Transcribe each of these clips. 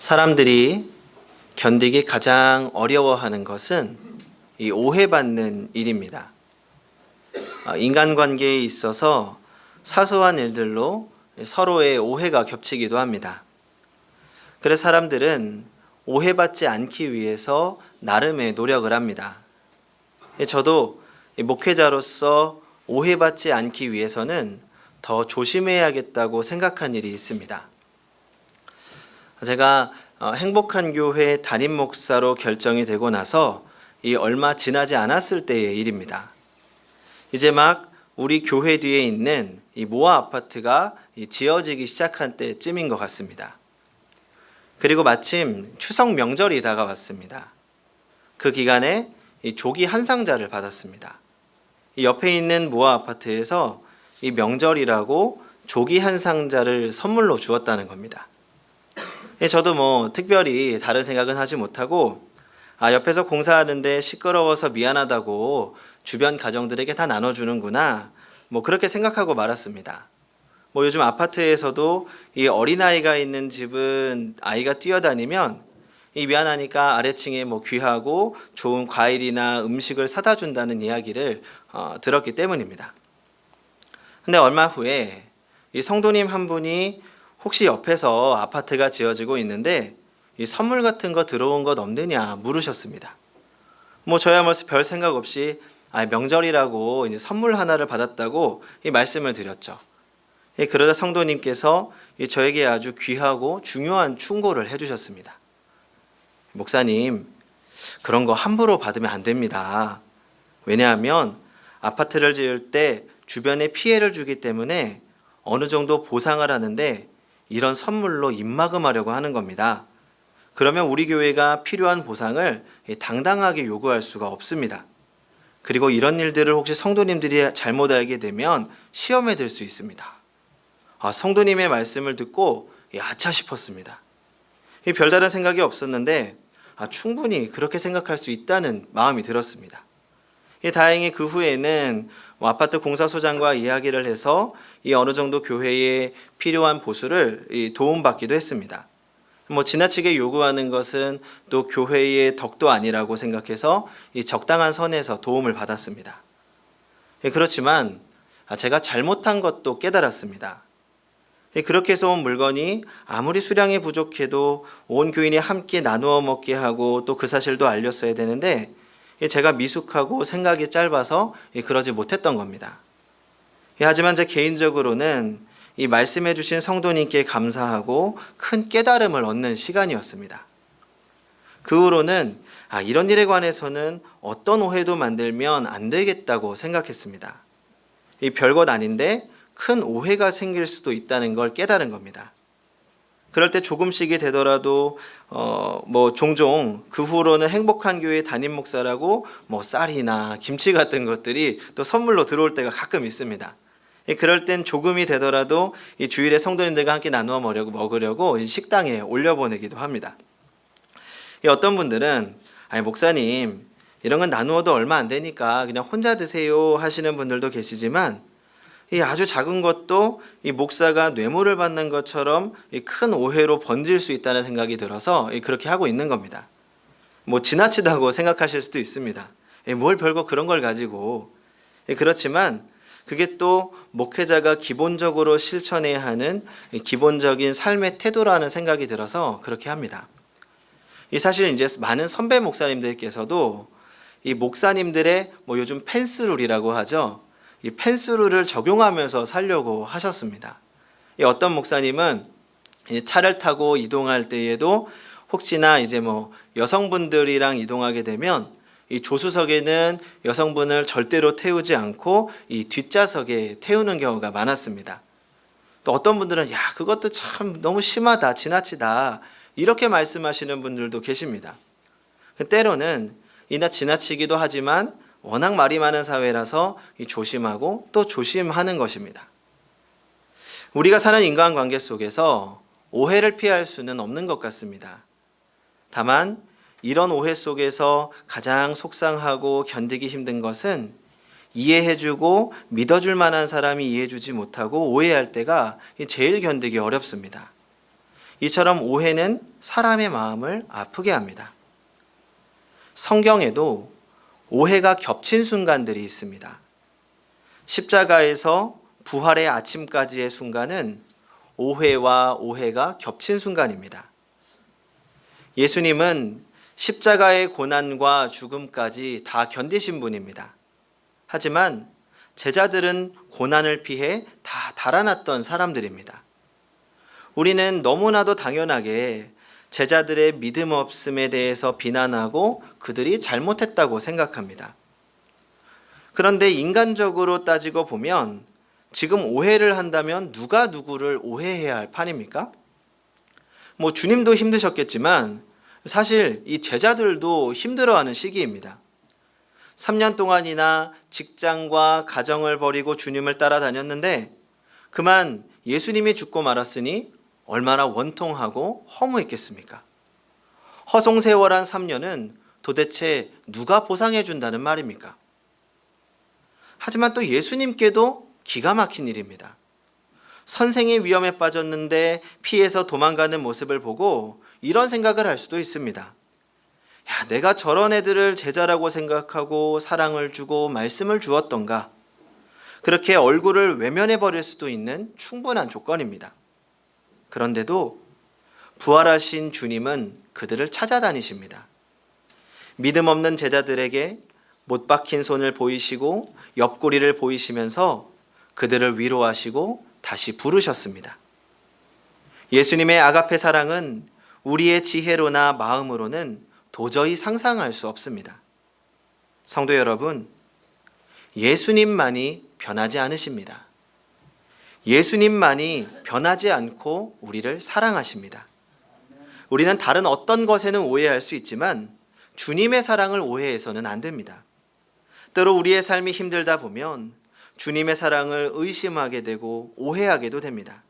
사람들이 견디기 가장 어려워하는 것은 이 오해받는 일입니다. 인간관계에 있어서 사소한 일들로 서로의 오해가 겹치기도 합니다. 그래서 사람들은 오해받지 않기 위해서 나름의 노력을 합니다. 저도 목회자로서 오해받지 않기 위해서는 더 조심해야겠다고 생각한 일이 있습니다. 제가 행복한 교회 담임 목사로 결정이 되고 나서 얼마 지나지 않았을 때의 일입니다. 이제 막 우리 교회 뒤에 있는 이 모아 아파트가 지어지기 시작한 때쯤인 것 같습니다. 그리고 마침 추석 명절이 다가왔습니다. 그 기간에 이 조기 한 상자를 받았습니다. 이 옆에 있는 모아 아파트에서 이 명절이라고 조기 한 상자를 선물로 주었다는 겁니다. 저도 특별히 다른 생각은 하지 못하고 옆에서 공사하는데 시끄러워서 미안하다고 주변 가정들에게 다 나눠주는구나 그렇게 생각하고 말았습니다. 요즘 아파트에서도 이 어린아이가 있는 집은 아이가 뛰어다니면 미안하니까 아래층에 귀하고 좋은 과일이나 음식을 사다 준다는 이야기를 들었기 때문입니다. 근데 얼마 후에 이 성도님 한 분이 혹시 옆에서 아파트가 지어지고 있는데 이 선물 같은 거 들어온 것 없느냐 물으셨습니다. 저야 별 생각 없이 명절이라고 이제 선물 하나를 받았다고 이 말씀을 드렸죠. 그러자 성도님께서 저에게 아주 귀하고 중요한 충고를 해주셨습니다. 목사님, 그런 거 함부로 받으면 안 됩니다. 왜냐하면 아파트를 지을 때 주변에 피해를 주기 때문에 어느 정도 보상을 하는데 이런 선물로 입막음하려고 하는 겁니다. 그러면 우리 교회가 필요한 보상을 당당하게 요구할 수가 없습니다. 그리고 이런 일들을 혹시 성도님들이 잘못 알게 되면 시험에 들 수 있습니다. 성도님의 말씀을 듣고 아차 싶었습니다. 별다른 생각이 없었는데 충분히 그렇게 생각할 수 있다는 마음이 들었습니다. 다행히 그 후에는 아파트 공사소장과 이야기를 해서 어느 정도 교회에 필요한 보수를 도움받기도 했습니다. 지나치게 요구하는 것은 또 교회의 덕도 아니라고 생각해서 적당한 선에서 도움을 받았습니다. 그렇지만 제가 잘못한 것도 깨달았습니다. 그렇게 해서 온 물건이 아무리 수량이 부족해도 온 교인이 함께 나누어 먹게 하고 또 그 사실도 알렸어야 되는데 제가 미숙하고 생각이 짧아서 그러지 못했던 겁니다. 하지만 제 개인적으로는 이 말씀해 주신 성도님께 감사하고 큰 깨달음을 얻는 시간이었습니다. 그 후로는 이런 일에 관해서는 어떤 오해도 만들면 안 되겠다고 생각했습니다. 이 별것 아닌데 큰 오해가 생길 수도 있다는 걸 깨달은 겁니다. 그럴 때 조금씩이 되더라도 종종 그 후로는 행복한 교회 담임 목사라고 쌀이나 김치 같은 것들이 또 선물로 들어올 때가 가끔 있습니다. 그럴 땐 조금이 되더라도 이 주일에 성도님들과 함께 나누어 먹으려고 식당에 올려보내기도 합니다. 어떤 분들은 목사님 이런 건 나누어도 얼마 안 되니까 그냥 혼자 드세요 하시는 분들도 계시지만 이 아주 작은 것도 이 목사가 뇌물을 받는 것처럼 큰 오해로 번질 수 있다는 생각이 들어서 그렇게 하고 있는 겁니다. 지나치다고 생각하실 수도 있습니다. 뭘 별거 그런 걸 가지고. 그렇지만 그게 또 목회자가 기본적으로 실천해야 하는 기본적인 삶의 태도라는 생각이 들어서 그렇게 합니다. 사실 이제 많은 선배 목사님들께서도 이 목사님들의 요즘 펜스룰이라고 하죠. 이 펜스룰을 적용하면서 살려고 하셨습니다. 어떤 목사님은 차를 타고 이동할 때에도 혹시나 이제 여성분들이랑 이동하게 되면 이 조수석에는 여성분을 절대로 태우지 않고 이 뒷좌석에 태우는 경우가 많았습니다. 또 어떤 분들은 그것도 참 너무 심하다, 지나치다 이렇게 말씀하시는 분들도 계십니다. 때로는 이나 지나치기도 하지만 워낙 말이 많은 사회라서 조심하고 또 조심하는 것입니다. 우리가 사는 인간관계 속에서 오해를 피할 수는 없는 것 같습니다. 다만 이런 오해 속에서 가장 속상하고 견디기 힘든 것은 이해해주고 믿어줄 만한 사람이 이해해주지 못하고 오해할 때가 제일 견디기 어렵습니다. 이처럼 오해는 사람의 마음을 아프게 합니다. 성경에도 오해가 겹친 순간들이 있습니다. 십자가에서 부활의 아침까지의 순간은 오해와 오해가 겹친 순간입니다. 예수님은 십자가의 고난과 죽음까지 다 견디신 분입니다. 하지만 제자들은 고난을 피해 다 달아났던 사람들입니다. 우리는 너무나도 당연하게 제자들의 믿음 없음에 대해서 비난하고 그들이 잘못했다고 생각합니다. 그런데 인간적으로 따지고 보면 지금 오해를 한다면 누가 누구를 오해해야 할 판입니까? 주님도 힘드셨겠지만 사실 이 제자들도 힘들어하는 시기입니다. 3년 동안이나 직장과 가정을 버리고 주님을 따라다녔는데 그만 예수님이 죽고 말았으니 얼마나 원통하고 허무했겠습니까? 허송세월한 3년은 도대체 누가 보상해 준다는 말입니까? 하지만 또 예수님께도 기가 막힌 일입니다. 선생의 위험에 빠졌는데 피해서 도망가는 모습을 보고 이런 생각을 할 수도 있습니다. 내가 저런 애들을 제자라고 생각하고 사랑을 주고 말씀을 주었던가? 그렇게 얼굴을 외면해 버릴 수도 있는 충분한 조건입니다. 그런데도 부활하신 주님은 그들을 찾아다니십니다. 믿음 없는 제자들에게 못 박힌 손을 보이시고 옆구리를 보이시면서 그들을 위로하시고 다시 부르셨습니다. 예수님의 아가페 사랑은 우리의 지혜로나 마음으로는 도저히 상상할 수 없습니다. 성도 여러분, 예수님만이 변하지 않으십니다. 예수님만이 변하지 않고 우리를 사랑하십니다. 우리는 다른 어떤 것에는 오해할 수 있지만 주님의 사랑을 오해해서는 안 됩니다. 때로 우리의 삶이 힘들다 보면 주님의 사랑을 의심하게 되고 오해하게도 됩니다.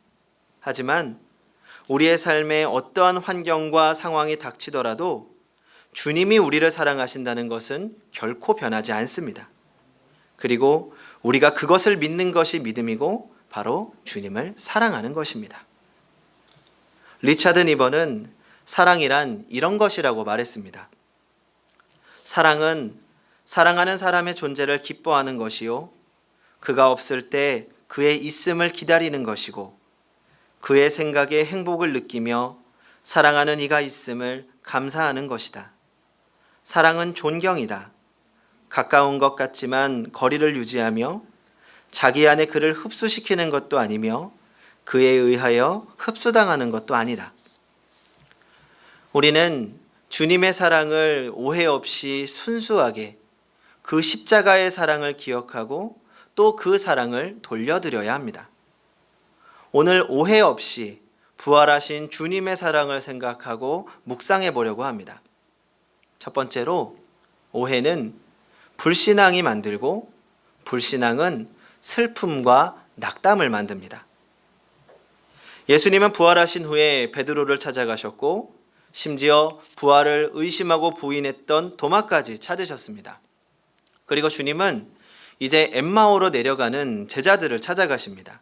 하지만 우리의 삶에 어떠한 환경과 상황이 닥치더라도 주님이 우리를 사랑하신다는 것은 결코 변하지 않습니다. 그리고 우리가 그것을 믿는 것이 믿음이고 바로 주님을 사랑하는 것입니다. 리차드 니번은 사랑이란 이런 것이라고 말했습니다. 사랑은 사랑하는 사람의 존재를 기뻐하는 것이요, 그가 없을 때 그의 있음을 기다리는 것이고, 그의 생각에 행복을 느끼며 사랑하는 이가 있음을 감사하는 것이다. 사랑은 존경이다. 가까운 것 같지만 거리를 유지하며 자기 안에 그를 흡수시키는 것도 아니며 그에 의하여 흡수당하는 것도 아니다. 우리는 주님의 사랑을 오해 없이 순수하게 그 십자가의 사랑을 기억하고 또 그 사랑을 돌려드려야 합니다. 오늘 오해 없이 부활하신 주님의 사랑을 생각하고 묵상해 보려고 합니다. 첫 번째로, 오해는 불신앙이 만들고 불신앙은 슬픔과 낙담을 만듭니다. 예수님은 부활하신 후에 베드로를 찾아가셨고 심지어 부활을 의심하고 부인했던 도마까지 찾으셨습니다. 그리고 주님은 이제 엠마오로 내려가는 제자들을 찾아가십니다.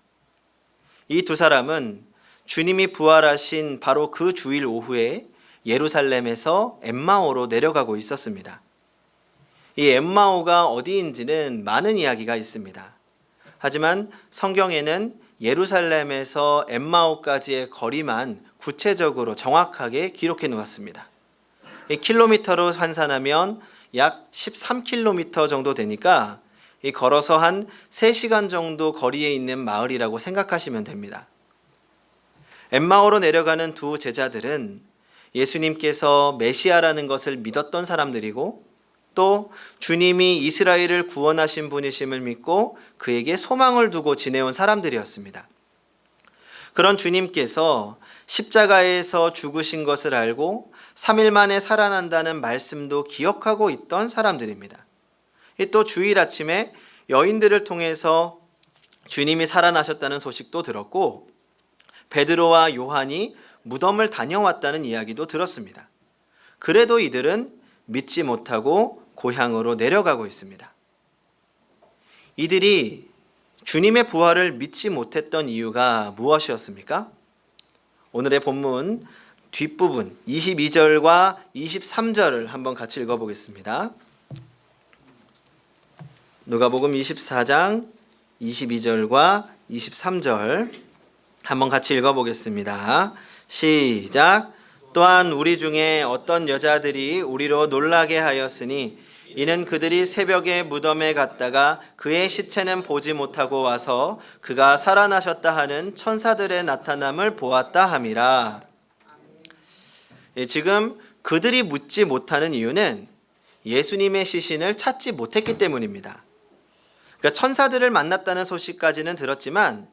이 두 사람은 주님이 부활하신 바로 그 주일 오후에 예루살렘에서 엠마오로 내려가고 있었습니다. 이 엠마오가 어디인지는 많은 이야기가 있습니다. 하지만 성경에는 예루살렘에서 엠마오까지의 거리만 구체적으로 정확하게 기록해 놓았습니다. 이 킬로미터로 환산하면 약 13km 정도 되니까 걸어서 한 3시간 정도 거리에 있는 마을이라고 생각하시면 됩니다. 엠마오로 내려가는 두 제자들은 예수님께서 메시아라는 것을 믿었던 사람들이고 또 주님이 이스라엘을 구원하신 분이심을 믿고 그에게 소망을 두고 지내온 사람들이었습니다. 그런 주님께서 십자가에서 죽으신 것을 알고 3일 만에 살아난다는 말씀도 기억하고 있던 사람들입니다. 또 주일 아침에 여인들을 통해서 주님이 살아나셨다는 소식도 들었고 베드로와 요한이 무덤을 다녀왔다는 이야기도 들었습니다. 그래도 이들은 믿지 못하고 고향으로 내려가고 있습니다. 이들이 주님의 부활을 믿지 못했던 이유가 무엇이었습니까? 오늘의 본문 뒷부분 22절과 23절을 한번 같이 읽어보겠습니다. 누가복음 24장 22절과 23절 한번 같이 읽어보겠습니다. 시작. 또한 우리 중에 어떤 여자들이 우리로 놀라게 하였으니 이는 그들이 새벽에 무덤에 갔다가 그의 시체는 보지 못하고 와서 그가 살아나셨다 하는 천사들의 나타남을 보았다 함이라. 지금 그들이 묻지 못하는 이유는 예수님의 시신을 찾지 못했기 때문입니다. 그러니까 천사들을 만났다는 소식까지는 들었지만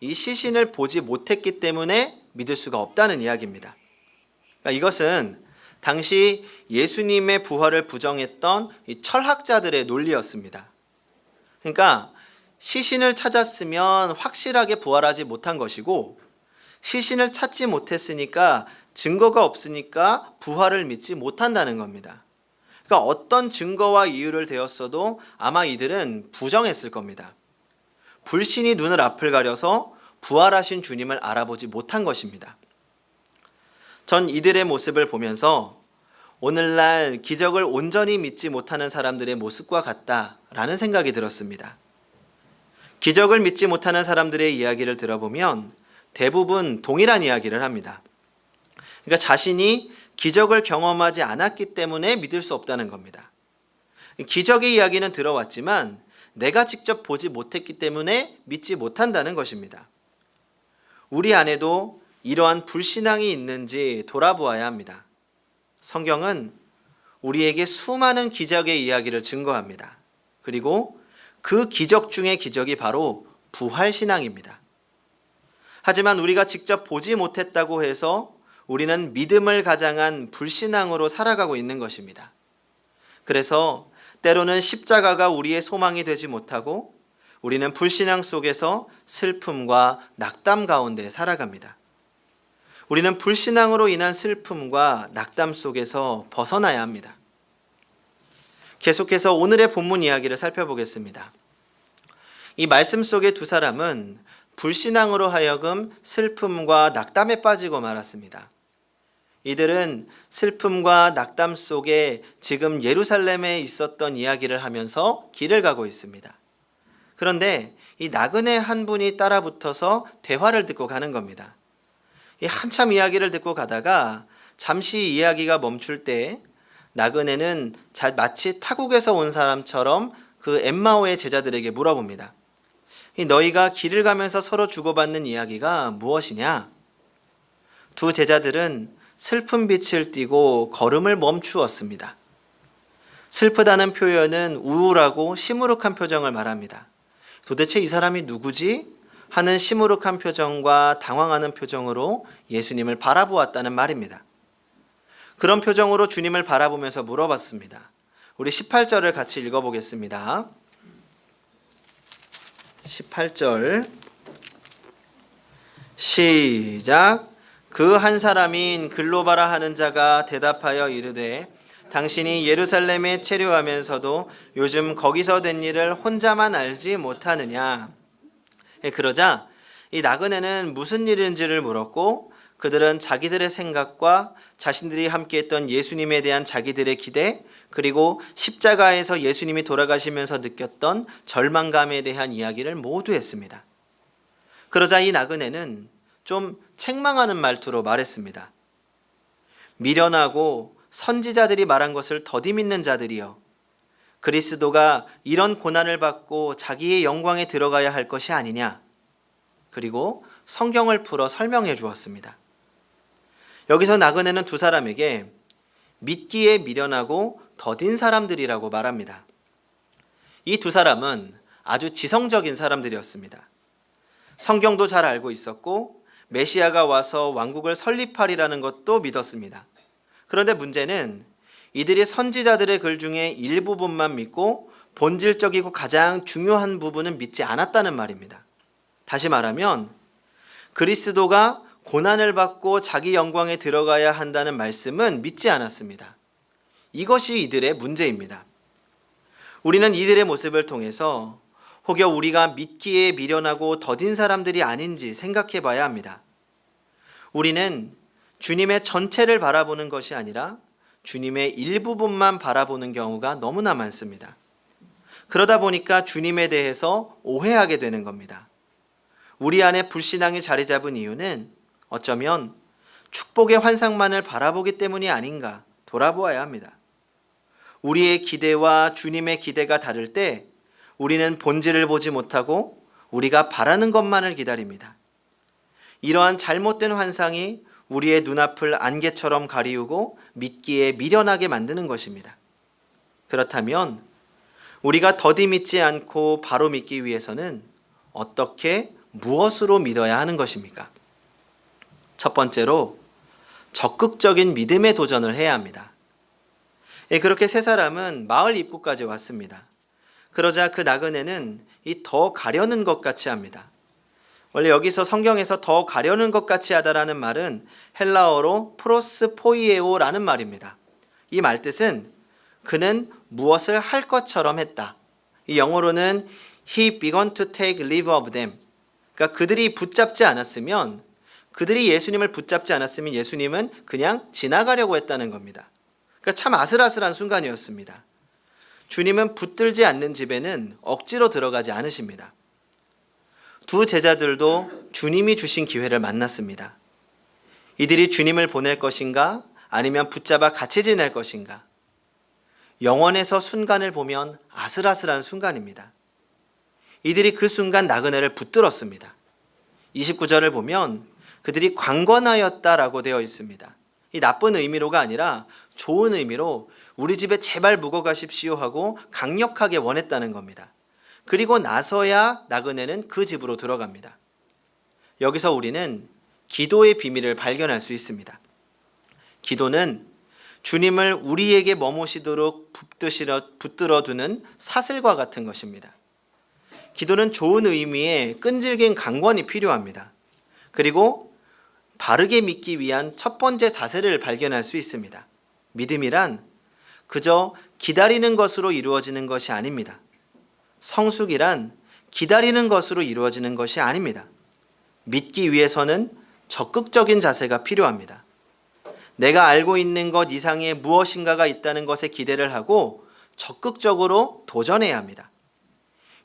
이 시신을 보지 못했기 때문에 믿을 수가 없다는 이야기입니다. 그러니까 이것은 당시 예수님의 부활을 부정했던 이 철학자들의 논리였습니다. 그러니까 시신을 찾았으면 확실하게 부활하지 못한 것이고 시신을 찾지 못했으니까 증거가 없으니까 부활을 믿지 못한다는 겁니다. 그러니까 어떤 증거와 이유를 대었어도 아마 이들은 부정했을 겁니다. 불신이 눈을 앞을 가려서 부활하신 주님을 알아보지 못한 것입니다. 전 이들의 모습을 보면서 오늘날 기적을 온전히 믿지 못하는 사람들의 모습과 같다라는 생각이 들었습니다. 기적을 믿지 못하는 사람들의 이야기를 들어보면 대부분 동일한 이야기를 합니다. 그러니까 자신이 기적을 경험하지 않았기 때문에 믿을 수 없다는 겁니다. 기적의 이야기는 들어왔지만 내가 직접 보지 못했기 때문에 믿지 못한다는 것입니다. 우리 안에도 이러한 불신앙이 있는지 돌아보아야 합니다. 성경은 우리에게 수많은 기적의 이야기를 증거합니다. 그리고 그 기적 중의 기적이 바로 부활신앙입니다. 하지만 우리가 직접 보지 못했다고 해서 우리는 믿음을 가장한 불신앙으로 살아가고 있는 것입니다. 그래서 때로는 십자가가 우리의 소망이 되지 못하고 우리는 불신앙 속에서 슬픔과 낙담 가운데 살아갑니다. 우리는 불신앙으로 인한 슬픔과 낙담 속에서 벗어나야 합니다. 계속해서 오늘의 본문 이야기를 살펴보겠습니다. 이 말씀 속의 두 사람은 불신앙으로 하여금 슬픔과 낙담에 빠지고 말았습니다. 이들은 슬픔과 낙담 속에 지금 예루살렘에 있었던 이야기를 하면서 길을 가고 있습니다. 그런데 이 나그네 한 분이 따라붙어서 대화를 듣고 가는 겁니다. 이 한참 이야기를 듣고 가다가 잠시 이야기가 멈출 때 나그네는 마치 타국에서 온 사람처럼 그 엠마오의 제자들에게 물어봅니다. 너희가 길을 가면서 서로 주고받는 이야기가 무엇이냐? 두 제자들은 슬픈 빛을 띠고 걸음을 멈추었습니다. 슬프다는 표현은 우울하고 시무룩한 표정을 말합니다. 도대체 이 사람이 누구지? 하는 시무룩한 표정과 당황하는 표정으로 예수님을 바라보았다는 말입니다. 그런 표정으로 주님을 바라보면서 물어봤습니다. 우리 18절을 같이 읽어보겠습니다. 18절 시작. 그 한 사람인 글로바라 하는 자가 대답하여 이르되 당신이 예루살렘에 체류하면서도 요즘 거기서 된 일을 혼자만 알지 못하느냐. 그러자 이 나그네는 무슨 일인지를 물었고 그들은 자기들의 생각과 자신들이 함께했던 예수님에 대한 자기들의 기대 그리고 십자가에서 예수님이 돌아가시면서 느꼈던 절망감에 대한 이야기를 모두 했습니다. 그러자 이 나그네는 좀 책망하는 말투로 말했습니다. 미련하고 선지자들이 말한 것을 더디 믿는 자들이여, 그리스도가 이런 고난을 받고 자기의 영광에 들어가야 할 것이 아니냐. 그리고 성경을 풀어 설명해 주었습니다. 여기서 나그네는 두 사람에게 믿기에 미련하고 더딘 사람들이라고 말합니다. 이 두 사람은 아주 지성적인 사람들이었습니다. 성경도 잘 알고 있었고 메시아가 와서 왕국을 설립하리라는 것도 믿었습니다. 그런데 문제는 이들이 선지자들의 글 중에 일부분만 믿고 본질적이고 가장 중요한 부분은 믿지 않았다는 말입니다. 다시 말하면 그리스도가 고난을 받고 자기 영광에 들어가야 한다는 말씀은 믿지 않았습니다. 이것이 이들의 문제입니다. 우리는 이들의 모습을 통해서 혹여 우리가 믿기에 미련하고 더딘 사람들이 아닌지 생각해 봐야 합니다. 우리는 주님의 전체를 바라보는 것이 아니라 주님의 일부분만 바라보는 경우가 너무나 많습니다. 그러다 보니까 주님에 대해서 오해하게 되는 겁니다. 우리 안에 불신앙이 자리 잡은 이유는 어쩌면 축복의 환상만을 바라보기 때문이 아닌가 돌아보아야 합니다. 우리의 기대와 주님의 기대가 다를 때 우리는 본질을 보지 못하고 우리가 바라는 것만을 기다립니다. 이러한 잘못된 환상이 우리의 눈앞을 안개처럼 가리우고 믿기에 미련하게 만드는 것입니다. 그렇다면 우리가 더디 믿지 않고 바로 믿기 위해서는 어떻게 무엇으로 믿어야 하는 것입니까? 첫 번째로 적극적인 믿음에 도전을 해야 합니다. 그렇게 세 사람은 마을 입구까지 왔습니다. 그러자 그 나그네는 이 더 가려는 것 같이 합니다. 원래 여기서 성경에서 더 가려는 것 같이 하다라는 말은 헬라어로 프로스포이에오라는 말입니다. 이 말뜻은 그는 무엇을 할 것처럼 했다. 이 영어로는 He began to take leave of them. 그러니까 그들이 붙잡지 않았으면, 그들이 예수님을 붙잡지 않았으면 예수님은 그냥 지나가려고 했다는 겁니다. 그러니까 참 아슬아슬한 순간이었습니다. 주님은 붙들지 않는 집에는 억지로 들어가지 않으십니다. 두 제자들도 주님이 주신 기회를 만났습니다. 이들이 주님을 보낼 것인가 아니면 붙잡아 같이 지낼 것인가. 영원에서 순간을 보면 아슬아슬한 순간입니다. 이들이 그 순간 나그네를 붙들었습니다. 29절을 보면 그들이 강권하였다라고 되어 있습니다. 이 나쁜 의미로가 아니라 좋은 의미로 우리 집에 제발 묵어 가십시오 하고 강력하게 원했다는 겁니다. 그리고 나서야 나그네는 그 집으로 들어갑니다. 여기서 우리는 기도의 비밀을 발견할 수 있습니다. 기도는 주님을 우리에게 머무시도록 붙들어두는 사슬과 같은 것입니다. 기도는 좋은 의미의 끈질긴 강권이 필요합니다. 그리고 바르게 믿기 위한 첫 번째 자세를 발견할 수 있습니다. 믿음이란 그저 기다리는 것으로 이루어지는 것이 아닙니다. 성숙이란 기다리는 것으로 이루어지는 것이 아닙니다. 믿기 위해서는 적극적인 자세가 필요합니다. 내가 알고 있는 것 이상의 무엇인가가 있다는 것에 기대를 하고 적극적으로 도전해야 합니다.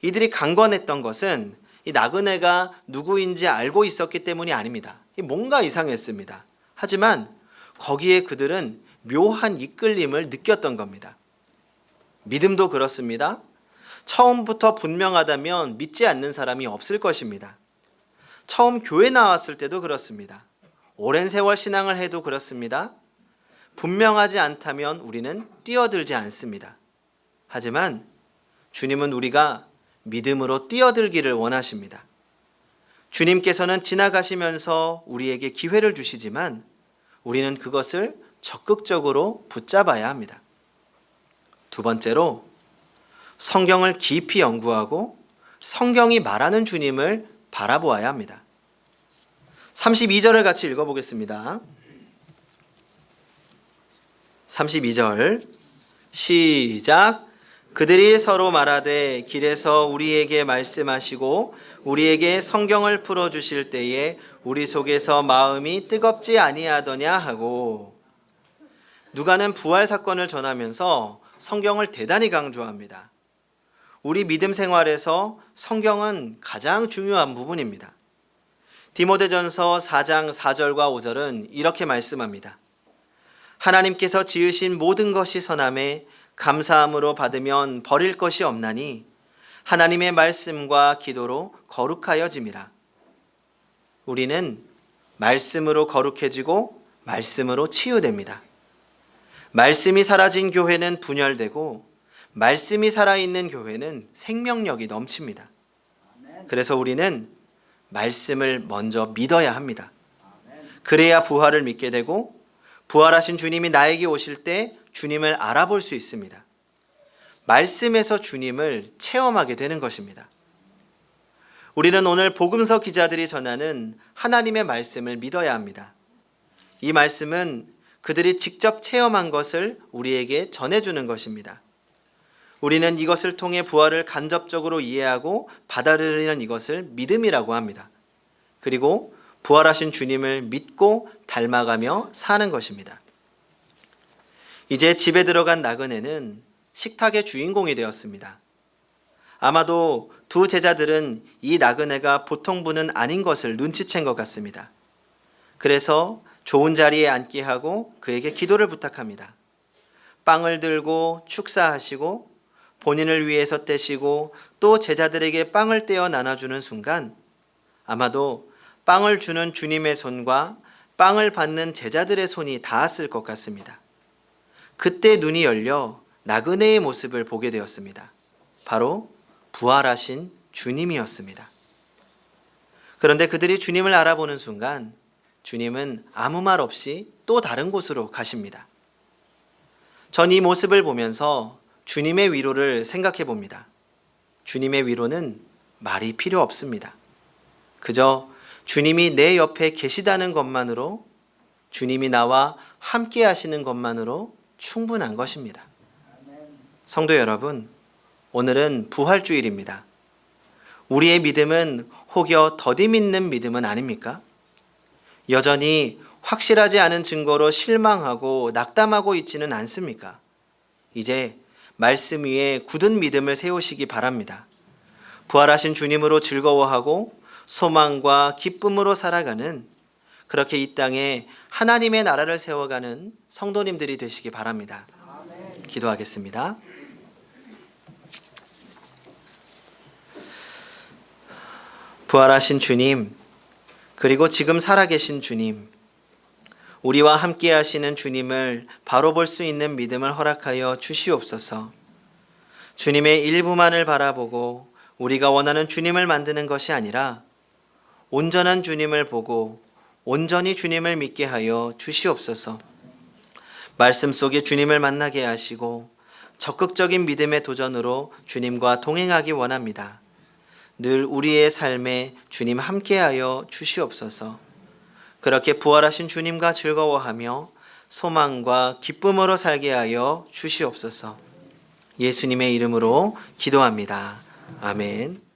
이들이 강권했던 것은 이 나그네가 누구인지 알고 있었기 때문이 아닙니다. 뭔가 이상했습니다. 하지만 거기에 그들은 묘한 이끌림을 느꼈던 겁니다. 믿음도 그렇습니다. 처음부터 분명하다면 믿지 않는 사람이 없을 것입니다. 처음 교회 나왔을 때도 그렇습니다. 오랜 세월 신앙을 해도 그렇습니다. 분명하지 않다면 우리는 뛰어들지 않습니다. 하지만 주님은 우리가 믿음으로 뛰어들기를 원하십니다. 주님께서는 지나가시면서 우리에게 기회를 주시지만 우리는 그것을 적극적으로 붙잡아야 합니다. 두 번째로 성경을 깊이 연구하고 성경이 말하는 주님을 바라보아야 합니다. 32절을 같이 읽어보겠습니다. 32절 시작. 그들이 서로 말하되 길에서 우리에게 말씀하시고 우리에게 성경을 풀어주실 때에 우리 속에서 마음이 뜨겁지 아니하더냐 하고. 누가는 부활 사건을 전하면서 성경을 대단히 강조합니다. 우리 믿음 생활에서 성경은 가장 중요한 부분입니다. 디모데전서 4장 4절과 5절은 이렇게 말씀합니다. 하나님께서 지으신 모든 것이 선함에 감사함으로 받으면 버릴 것이 없나니 하나님의 말씀과 기도로 거룩하여짐이라. 우리는 말씀으로 거룩해지고 말씀으로 치유됩니다. 말씀이 사라진 교회는 분열되고 말씀이 살아있는 교회는 생명력이 넘칩니다. 그래서 우리는 말씀을 먼저 믿어야 합니다. 그래야 부활을 믿게 되고 부활하신 주님이 나에게 오실 때 주님을 알아볼 수 있습니다. 말씀에서 주님을 체험하게 되는 것입니다. 우리는 오늘 복음서 기자들이 전하는 하나님의 말씀을 믿어야 합니다. 이 말씀은 그들이 직접 체험한 것을 우리에게 전해주는 것입니다. 우리는 이것을 통해 부활을 간접적으로 이해하고 받아들이는 이것을 믿음이라고 합니다. 그리고 부활하신 주님을 믿고 닮아가며 사는 것입니다. 이제 집에 들어간 나그네는 식탁의 주인공이 되었습니다. 아마도 두 제자들은 이 나그네가 보통 분은 아닌 것을 눈치챈 것 같습니다. 그래서 좋은 자리에 앉게 하고 그에게 기도를 부탁합니다. 빵을 들고 축사하시고 본인을 위해서 떼시고 또 제자들에게 빵을 떼어 나눠주는 순간 아마도 빵을 주는 주님의 손과 빵을 받는 제자들의 손이 닿았을 것 같습니다. 그때 눈이 열려 나그네의 모습을 보게 되었습니다. 바로 부활하신 주님이었습니다. 그런데 그들이 주님을 알아보는 순간 주님은 아무 말 없이 또 다른 곳으로 가십니다. 전 이 모습을 보면서 주님의 위로를 생각해 봅니다. 주님의 위로는 말이 필요 없습니다. 그저 주님이 내 옆에 계시다는 것만으로, 주님이 나와 함께 하시는 것만으로 충분한 것입니다. 성도 여러분, 오늘은 부활주일입니다. 우리의 믿음은 혹여 더디 믿는 믿음은 아닙니까? 여전히 확실하지 않은 증거로 실망하고 낙담하고 있지는 않습니까? 이제 말씀 위에 굳은 믿음을 세우시기 바랍니다. 부활하신 주님으로 즐거워하고 소망과 기쁨으로 살아가는, 그렇게 이 땅에 하나님의 나라를 세워가는 성도님들이 되시기 바랍니다. 기도하겠습니다. 부활하신 주님, 그리고 지금 살아계신 주님, 우리와 함께 하시는 주님을 바로 볼 수 있는 믿음을 허락하여 주시옵소서. 주님의 일부만을 바라보고 우리가 원하는 주님을 만드는 것이 아니라 온전한 주님을 보고 온전히 주님을 믿게 하여 주시옵소서. 말씀 속에 주님을 만나게 하시고 적극적인 믿음의 도전으로 주님과 동행하기 원합니다. 늘 우리의 삶에 주님 함께하여 주시옵소서. 그렇게 부활하신 주님과 즐거워하며 소망과 기쁨으로 살게 하여 주시옵소서. 예수님의 이름으로 기도합니다. 아멘.